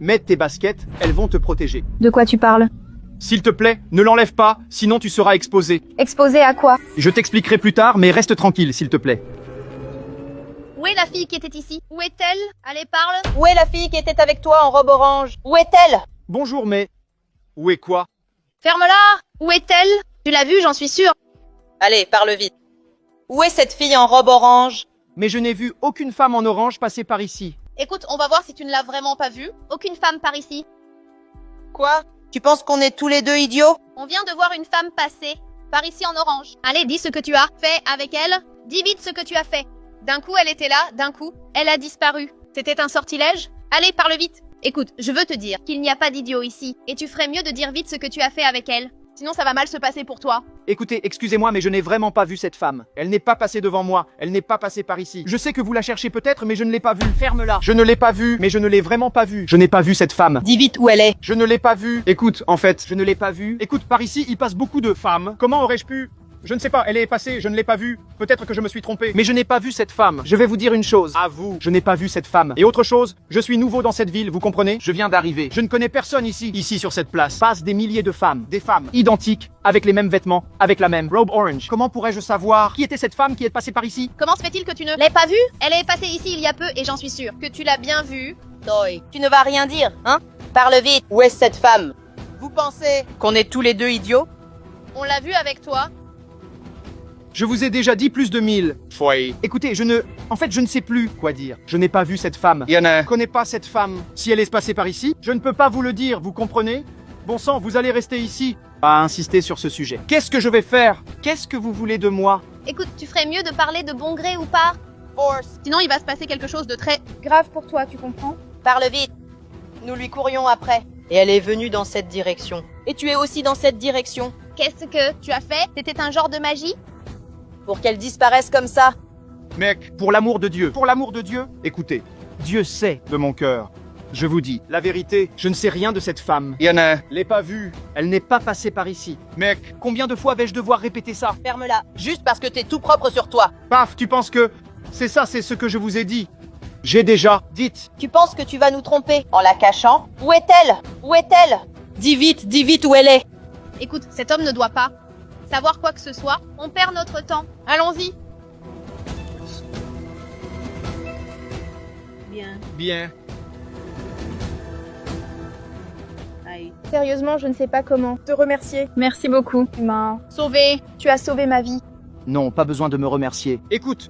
Mets tes baskets, elles vont te protéger. De quoi tu parles? S'il te plaît, ne l'enlève pas, sinon tu seras exposé. Exposé à quoi? Je t'expliquerai plus tard, mais reste tranquille, s'il te plaît. Où est la fille qui était ici? Où est-elle? Allez, parle. Où est la fille qui était avec toi en robe orange? Où est-elle? Bonjour, mais... Où est quoi? Ferme-la. Où est-elle? Tu l'as vue, j'en suis sûre. Allez, parle vite. Où est cette fille en robe orange? Mais je n'ai vu aucune femme en orange passer par ici. Écoute, on va voir si tu ne l'as vraiment pas vue. Aucune femme par ici. Quoi? Tu penses qu'on est tous les deux idiots? On vient de voir une femme passer par ici en orange. Allez, dis ce que tu as fait avec elle. Dis vite ce que tu as fait. D'un coup, elle était là, d'un coup, elle a disparu. C'était un sortilège? Allez, parle vite. Écoute, je veux te dire qu'il n'y a pas d'idiot ici, et tu ferais mieux de dire vite ce que tu as fait avec elle. Sinon, ça va mal se passer pour toi. Écoutez, excusez-moi, mais je n'ai vraiment pas vu cette femme. Elle n'est pas passée devant moi, elle n'est pas passée par ici. Je sais que vous la cherchez peut-être, mais je ne l'ai pas vue. Ferme-la. Je ne l'ai pas vue, mais je ne l'ai vraiment pas vue. Je n'ai pas vu cette femme. Dis vite où elle est. Je ne l'ai pas vue. Écoute, en fait, je ne l'ai pas vue. Écoute, par ici, il passe beaucoup de femmes. Comment aurais-je pu... Je ne sais pas, elle est passée, je ne l'ai pas vue. Peut-être que je me suis trompé. Mais je n'ai pas vu cette femme. Je vais vous dire une chose. À vous, je n'ai pas vu cette femme. Et autre chose, je suis nouveau dans cette ville, vous comprenez? Je viens d'arriver. Je ne connais personne ici. Ici, sur cette place, passent des milliers de femmes. Des femmes identiques, avec les mêmes vêtements, avec la même robe orange. Comment pourrais-je savoir qui était cette femme qui est passée par ici? Comment se fait-il que tu ne l'aies pas vue? Elle est passée ici il y a peu, et j'en suis sûre que tu l'as bien vue. Toy, tu ne vas rien dire, hein? Parle vite. Où est cette femme? Vous pensez qu'on est tous les deux idiots? On l'a vue avec toi. Je vous ai déjà dit plus de 1000 fois. Écoutez, En fait, je ne sais plus quoi dire. Je n'ai pas vu cette femme. Je ne connais pas cette femme. Si elle est passée par ici, je ne peux pas vous le dire, vous comprenez? Bon sang, vous allez rester ici. À insister sur ce sujet. Qu'est-ce que je vais faire? Qu'est-ce que vous voulez de moi? Écoute, tu ferais mieux de parler de bon gré ou pas? Force. Sinon, il va se passer quelque chose de très... Grave pour toi, tu comprends? Parle vite. Nous lui courions après. Et elle est venue dans cette direction. Et tu es aussi dans cette direction. Qu'est-ce que tu as fait? C'était un genre de magie? Pour qu'elle disparaisse comme ça. Mec, pour l'amour de Dieu, écoutez, Dieu sait de mon cœur. Je vous dis, la vérité, je ne sais rien de cette femme. L'ai pas vue, elle n'est pas passée par ici. Mec, combien de fois vais-je devoir répéter ça? Ferme-la. Juste parce que t'es tout propre sur toi. Paf, tu penses que... C'est ça, c'est ce que je vous ai dit. J'ai déjà... Dites. Tu penses que tu vas nous tromper en la cachant? Où est-elle? Où est-elle? Dis vite où elle est. Écoute, cet homme ne doit pas savoir quoi que ce soit. On perd notre temps. Allons-y. Bien. Sérieusement, je ne sais pas comment te remercier. Merci beaucoup. Sauvé. Tu as sauvé ma vie. Non, pas besoin de me remercier. Écoute,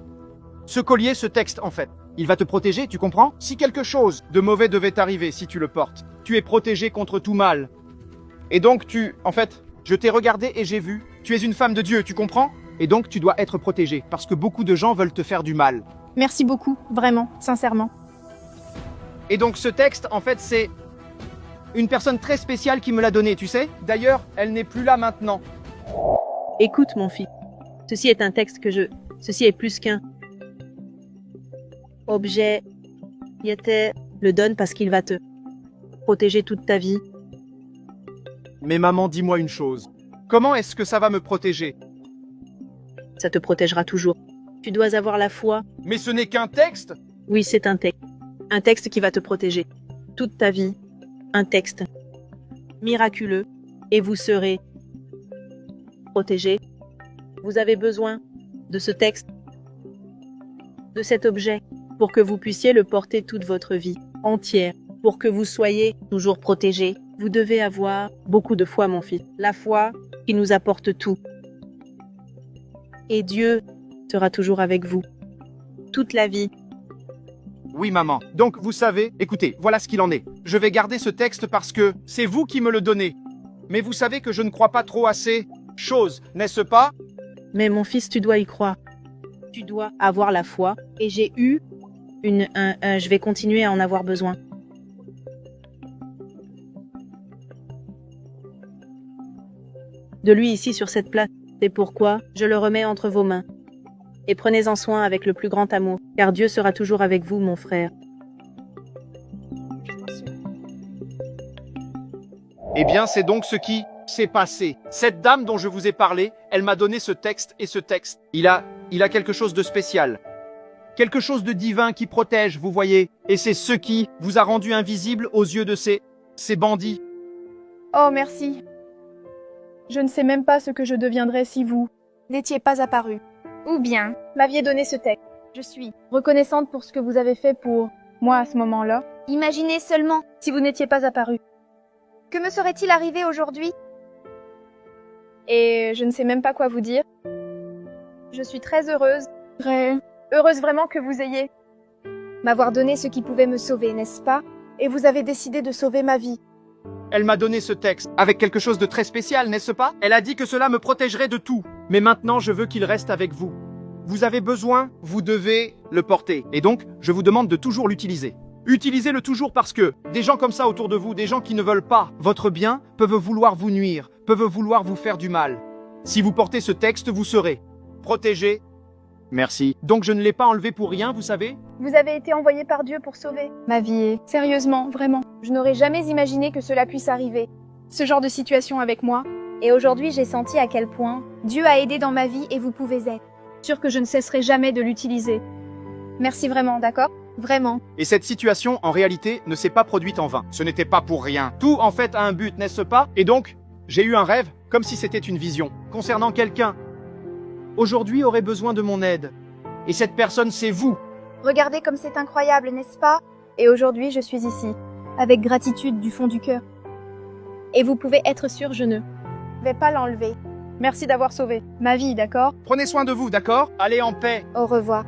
ce collier, ce texte, en fait, il va te protéger, tu comprends? Si quelque chose de mauvais devait t'arriver si tu le portes, tu es protégé contre tout mal. Et donc en fait, je t'ai regardé et j'ai vu, tu es une femme de Dieu, tu comprends? Et donc tu dois être protégée, parce que beaucoup de gens veulent te faire du mal. Merci beaucoup, vraiment, sincèrement. Et donc ce texte, en fait, c'est une personne très spéciale qui me l'a donné, tu sais? D'ailleurs, elle n'est plus là maintenant. Écoute, mon fils. Ceci est un texte Ceci est plus qu'un objet. Yété le donne parce qu'il va te protéger toute ta vie. Mais maman, dis-moi une chose. Comment est-ce que ça va me protéger? Ça te protégera toujours. Tu dois avoir la foi. Mais ce n'est qu'un texte? Oui, c'est un texte. Un texte qui va te protéger toute ta vie. Un texte miraculeux. Et vous serez protégé. Vous avez besoin de ce texte, de cet objet, pour que vous puissiez le porter toute votre vie entière, pour que vous soyez toujours protégé. Vous devez avoir beaucoup de foi, mon fils. La foi qui nous apporte tout. Et Dieu sera toujours avec vous. Toute la vie. Oui, maman. Donc, vous savez, écoutez, voilà ce qu'il en est. Je vais garder ce texte parce que c'est vous qui me le donnez. Mais vous savez que je ne crois pas trop à ces choses, n'est-ce pas? Mais mon fils, tu dois y croire. Tu dois avoir la foi. Et j'ai eu je vais continuer à en avoir besoin. De lui ici sur cette place. C'est pourquoi je le remets entre vos mains. Et prenez-en soin avec le plus grand amour, car Dieu sera toujours avec vous, mon frère. Eh bien, c'est donc ce qui s'est passé. Cette dame dont je vous ai parlé, elle m'a donné ce texte et ce texte. Il a quelque chose de spécial. Quelque chose de divin qui protège, vous voyez. Et c'est ce qui vous a rendu invisible aux yeux de ces bandits. Oh, merci. Je ne sais même pas ce que je deviendrais si vous n'étiez pas apparu. Ou bien m'aviez donné ce texte. Je suis reconnaissante pour ce que vous avez fait pour moi à ce moment-là. Imaginez seulement. Si vous n'étiez pas apparu. Que me serait-il arrivé aujourd'hui? Et je ne sais même pas quoi vous dire. Je suis très heureuse. Très heureuse vraiment que vous ayez M'avoir donné ce qui pouvait me sauver, n'est-ce pas? et vous avez décidé de sauver ma vie. Elle m'a donné ce texte, avec quelque chose de très spécial, n'est-ce pas? Elle a dit que cela me protégerait de tout. Mais maintenant, je veux qu'il reste avec vous. Vous avez besoin, vous devez le porter. Et donc, je vous demande de toujours l'utiliser. Utilisez-le toujours parce que des gens comme ça autour de vous, des gens qui ne veulent pas votre bien, peuvent vouloir vous nuire, peuvent vouloir vous faire du mal. Si vous portez ce texte, vous serez protégé. Merci. Donc je ne l'ai pas enlevé pour rien, vous savez? Vous avez été envoyé par Dieu pour sauver ma vie et sérieusement, vraiment, je n'aurais jamais imaginé que cela puisse arriver. Ce genre de situation avec moi. Et aujourd'hui, j'ai senti à quel point Dieu a aidé dans ma vie et vous pouvez être. Sûr que je ne cesserai jamais de l'utiliser. Merci vraiment, d'accord? Vraiment. Et cette situation, en réalité, ne s'est pas produite en vain. Ce n'était pas pour rien. Tout, en fait, a un but, n'est-ce pas? Et donc, j'ai eu un rêve, comme si c'était une vision, concernant quelqu'un. Aujourd'hui aurait besoin de mon aide. Et cette personne, c'est vous. Regardez comme c'est incroyable, n'est-ce pas? Et aujourd'hui, je suis ici, avec gratitude du fond du cœur. Et vous pouvez être sûr, je ne vais pas l'enlever. Merci d'avoir sauvé ma vie, d'accord? Prenez soin de vous, d'accord? Allez en paix. Au revoir.